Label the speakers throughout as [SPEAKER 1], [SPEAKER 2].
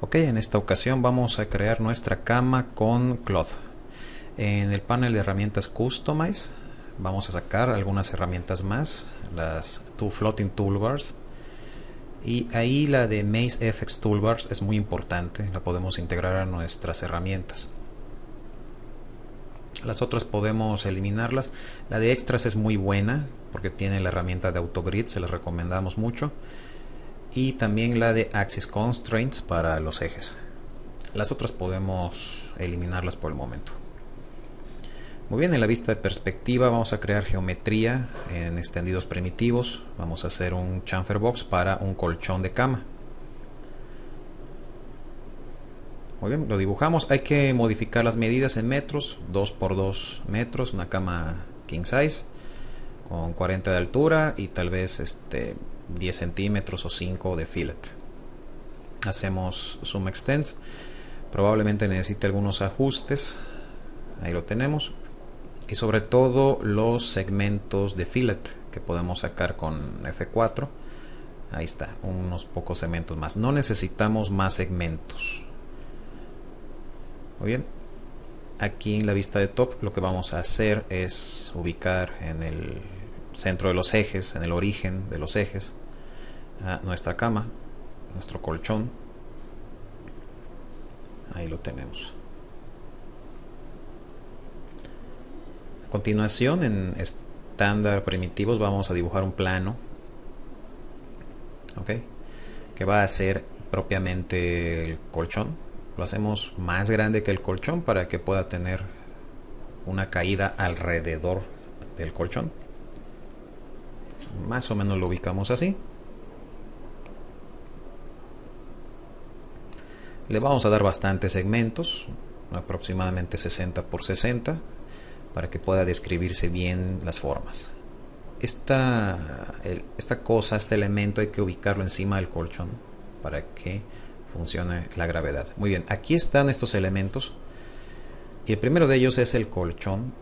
[SPEAKER 1] Ok, en esta ocasión vamos a crear nuestra cama con Cloth. En el panel de herramientas Customize vamos a sacar algunas herramientas más, las Two Floating Toolbars, y ahí la de Maze FX Toolbars es muy importante, la podemos integrar a nuestras herramientas. Las otras podemos eliminarlas. La de Extras es muy buena porque tiene la herramienta de AutoGrid, se las recomendamos mucho, y también la de Axis Constraints para los ejes. Las otras podemos eliminarlas por el momento. Muy bien, en la vista de perspectiva vamos a crear geometría en extendidos primitivos. Vamos a hacer un chamfer box para un colchón de cama. Muy bien, lo dibujamos. Hay que modificar las medidas en metros, 2 por 2 metros, una cama king size con 40 de altura y tal vez 10 centímetros o 5 de fillet. Hacemos zoom extends. Probablemente necesite algunos ajustes. Ahí lo tenemos. Y sobre todo los segmentos de fillet que podemos sacar con F4. Ahí está, unos pocos segmentos más. No necesitamos más segmentos. Muy bien. Aquí en la vista de top lo que vamos a hacer es ubicar en el centro de los ejes, en el origen de los ejes, a nuestra cama, nuestro colchón. Ahí lo tenemos. A continuación, en estándar primitivos vamos a dibujar un plano, ¿ok?, que va a ser propiamente el colchón. Lo hacemos más grande que el colchón para que pueda tener una caída alrededor del colchón. Más o menos lo ubicamos así. Le vamos a dar bastantes segmentos, aproximadamente 60 por 60, para que pueda describirse bien las formas. Esta cosa, este elemento, hay que ubicarlo encima del colchón para que funcione la gravedad. Muy bien, aquí están estos elementos y el primero de ellos es el colchón,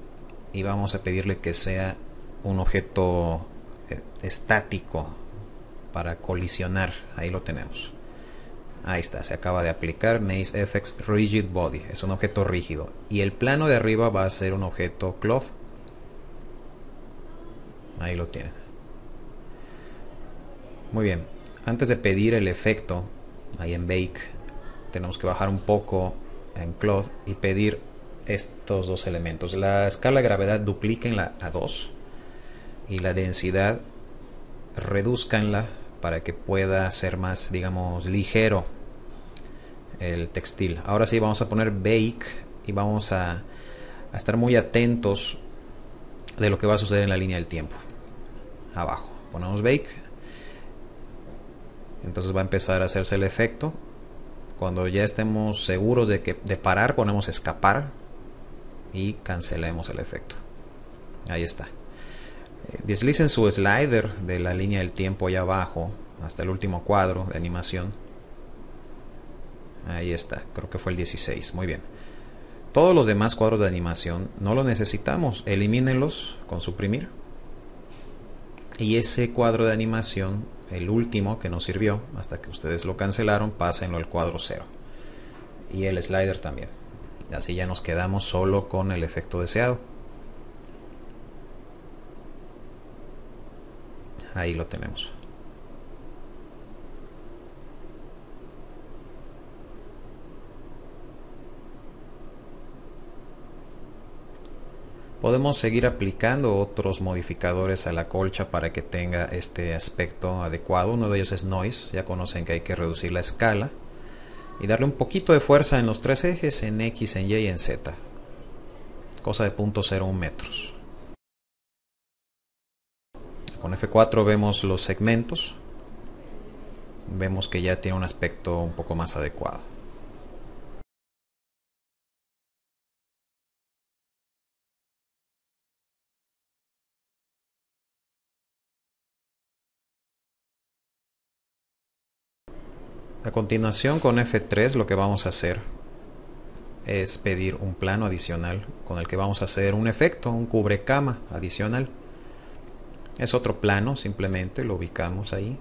[SPEAKER 1] y vamos a pedirle que sea un objeto estático para colisionar. Ahí lo tenemos. Ahí está, se acaba de aplicar Maze FX Rigid Body, es un objeto rígido, y el plano de arriba va a ser un objeto Cloth. Ahí lo tienen. Muy bien, antes de pedir el efecto ahí en Bake, tenemos que bajar un poco en Cloth y pedir estos dos elementos. La escala de gravedad duplíquenla a 2 y la densidad reduzcanla para que pueda ser más, digamos, ligero el textil. Ahora sí vamos a poner Bake y vamos a estar muy atentos de lo que va a suceder en la línea del tiempo. Abajo ponemos Bake, entonces va a empezar a hacerse el efecto. Cuando ya estemos seguros de parar, ponemos escapar y cancelemos el efecto. Ahí está. Deslicen su slider de la línea del tiempo allá abajo hasta el último cuadro de animación. Ahí está, creo que fue el 16. Muy bien. Todos los demás cuadros de animación no los necesitamos, elimínenlos con suprimir. Y ese cuadro de animación, el último que nos sirvió hasta que ustedes lo cancelaron, pásenlo al cuadro 0. Y el slider también. Así ya nos quedamos solo con el efecto deseado. Ahí lo tenemos. Podemos seguir aplicando otros modificadores a la colcha para que tenga este aspecto adecuado. Uno de ellos es Noise. Ya conocen que hay que reducir la escala y darle un poquito de fuerza en los tres ejes, en X, en Y y en Z. Cosa de 0.01 metros. Con F4 vemos los segmentos. Vemos que ya tiene un aspecto un poco más adecuado. A continuación, con F3 lo que vamos a hacer es pedir un plano adicional con el que vamos a hacer un efecto, un cubrecama adicional. Es otro plano, simplemente lo ubicamos ahí.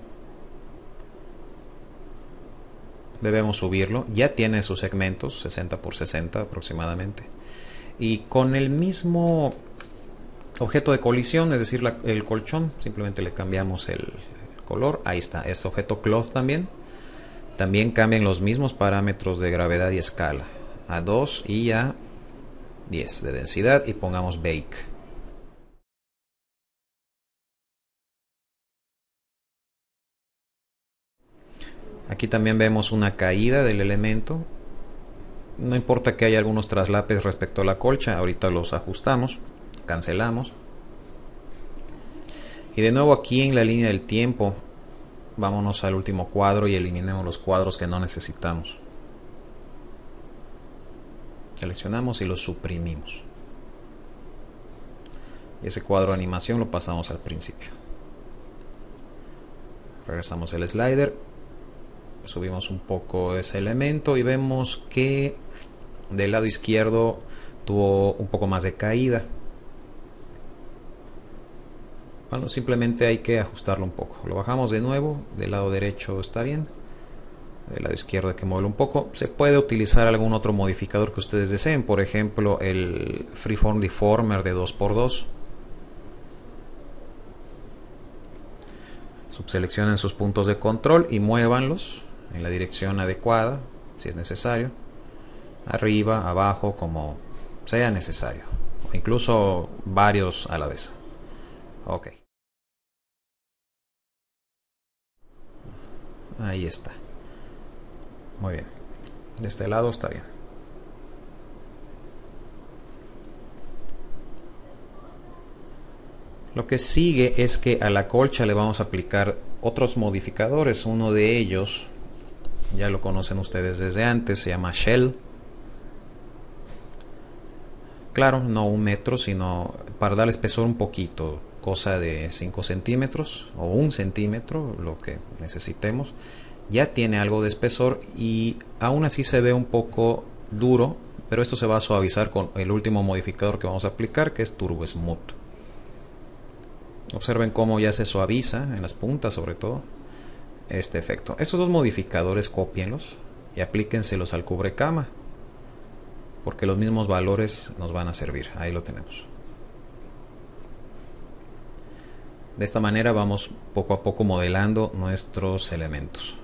[SPEAKER 1] debemos subirlo. Ya tiene sus segmentos, 60 por 60 aproximadamente. Y con el mismo objeto de colisión, es decir, el colchón, simplemente le cambiamos el color. Ahí está, es objeto cloth también. También cambian los mismos parámetros de gravedad y escala, a 2 y a 10 de densidad, y pongamos bake. Aquí también vemos una caída del elemento. No importa que haya algunos traslapes respecto a la colcha, ahorita los ajustamos, cancelamos. Y de nuevo aquí en la línea del tiempo, vámonos al último cuadro y eliminemos los cuadros que no necesitamos. Seleccionamos y los suprimimos. Y ese cuadro de animación lo pasamos al principio. Regresamos el slider, subimos un poco ese elemento y vemos que del lado izquierdo tuvo un poco más de caída. Bueno, simplemente hay que ajustarlo un poco. Lo bajamos de nuevo, del lado derecho está bien, del lado izquierdo hay que moverlo un poco. Se puede utilizar algún otro modificador que ustedes deseen, por ejemplo el Freeform Deformer de 2x2. Subseleccionen sus puntos de control y muévanlos en la dirección adecuada, si es necesario, arriba, abajo, como sea necesario, o incluso varios a la vez. Ok, ahí está. Muy bien, de este lado está bien. Lo que sigue es que a la colcha le vamos a aplicar otros modificadores. Uno de ellos ya lo conocen ustedes desde antes, se llama Shell. Claro, no 1 metro, sino para dar espesor un poquito, cosa de 5 centímetros o 1 centímetro, lo que necesitemos. Ya tiene algo de espesor y aún así se ve un poco duro, pero esto se va a suavizar con el último modificador que vamos a aplicar, que es Turbo Smooth. Observen cómo ya se suaviza en las puntas, sobre todo este efecto. Estos dos modificadores cópienlos y aplíquenselos al cubrecama, porque los mismos valores nos van a servir. Ahí lo tenemos. De esta manera vamos poco a poco modelando nuestros elementos.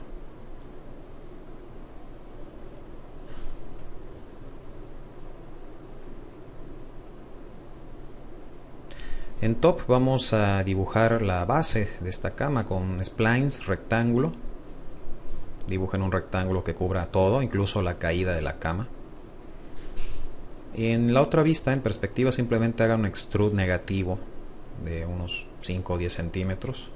[SPEAKER 1] En top vamos a dibujar la base de esta cama con splines rectángulo. Dibujen un rectángulo que cubra todo, incluso la caída de la cama. En la otra vista, en perspectiva, simplemente hagan un extrude negativo de unos 5 o 10 centímetros.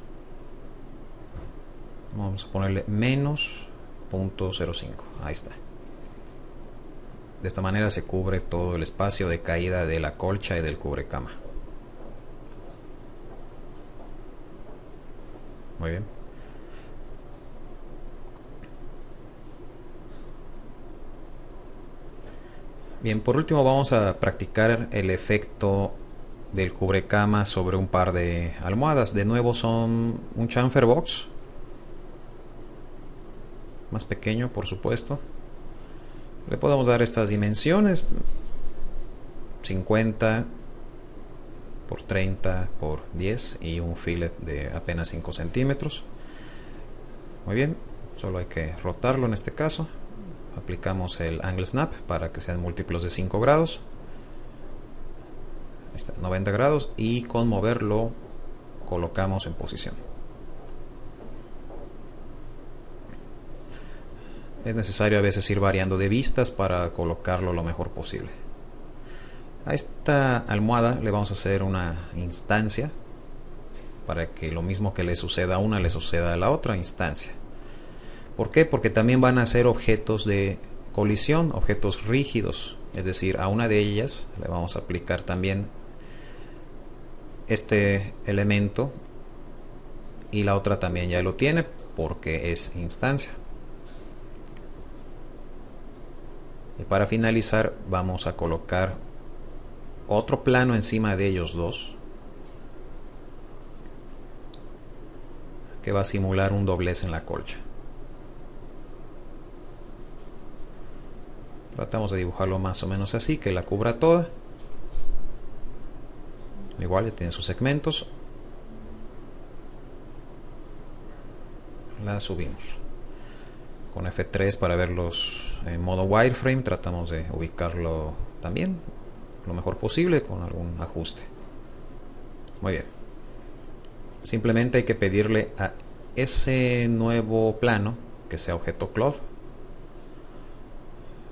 [SPEAKER 1] Vamos a ponerle menos 0.05. Ahí está. De esta manera se cubre todo el espacio de caída de la colcha y del cubrecama. Muy bien. Bien, por último vamos a practicar el efecto del cubrecama sobre un par de almohadas. De nuevo son un chamfer box, más pequeño por supuesto. Le podemos dar estas dimensiones: 50 por 30 por 10 y un fillet de apenas 5 centímetros. Muy bien, solo hay que rotarlo en este caso. Aplicamos el angle snap para que sean múltiplos de 5 grados. Ahí está, 90 grados, y con moverlo colocamos en posición. Es necesario a veces ir variando de vistas para colocarlo lo mejor posible. A esta almohada le vamos a hacer una instancia para que lo mismo que le suceda a una le suceda a la otra instancia. ¿Por qué? Porque también van a ser objetos de colisión, objetos rígidos. Es decir, a una de ellas le vamos a aplicar también este elemento y la otra también ya lo tiene porque es instancia. Y para finalizar vamos a colocar otro plano encima de ellos dos que va a simular un doblez en la colcha. Tratamos de dibujarlo más o menos así, que la cubra toda. Igual ya tiene sus segmentos. La subimos con F3 para verlos en modo wireframe. Tratamos de ubicarlo también lo mejor posible con algún ajuste. Muy bien. Simplemente hay que pedirle a ese nuevo plano, que sea objeto cloth,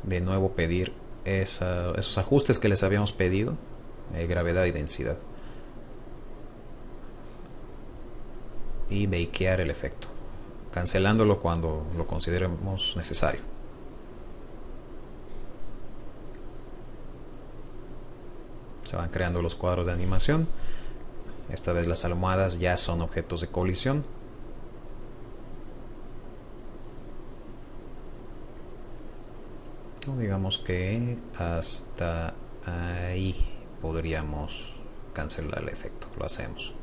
[SPEAKER 1] de nuevo pedir esos ajustes que les habíamos pedido, gravedad y densidad, y bakear el efecto, cancelándolo cuando lo consideremos necesario. Se van creando los cuadros de animación. Esta vez las almohadas ya son objetos de colisión. Digamos que hasta ahí podríamos cancelar el efecto. Lo hacemos.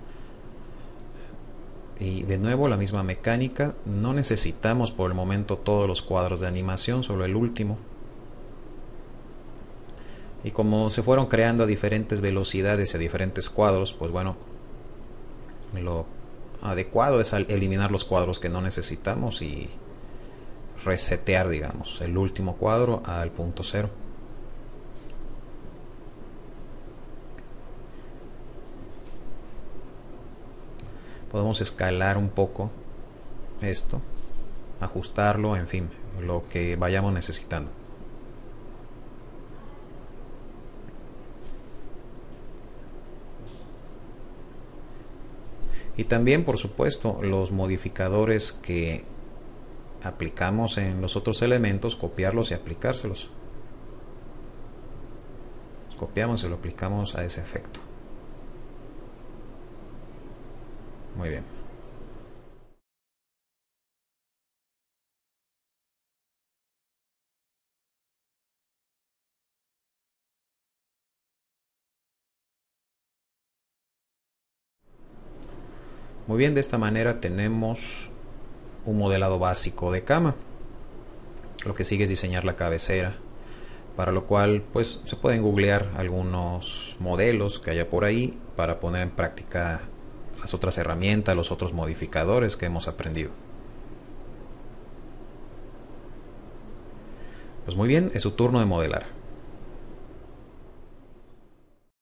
[SPEAKER 1] Y de nuevo la misma mecánica. No necesitamos por el momento todos los cuadros de animación, solo el último. Y como se fueron creando a diferentes velocidades y a diferentes cuadros, pues bueno, lo adecuado es eliminar los cuadros que no necesitamos y resetear, digamos, el último cuadro al punto cero. Podemos escalar un poco esto, ajustarlo, en fin, lo que vayamos necesitando. Y también, por supuesto, los modificadores que aplicamos en los otros elementos, copiarlos y aplicárselos. Los copiamos y lo aplicamos a ese efecto. Muy bien. Muy bien, de esta manera tenemos un modelado básico de cama. Lo que sigue es diseñar la cabecera, para lo cual pues se pueden googlear algunos modelos que haya por ahí para poner en práctica las otras herramientas, los otros modificadores que hemos aprendido. Pues muy bien, es su turno de modelar.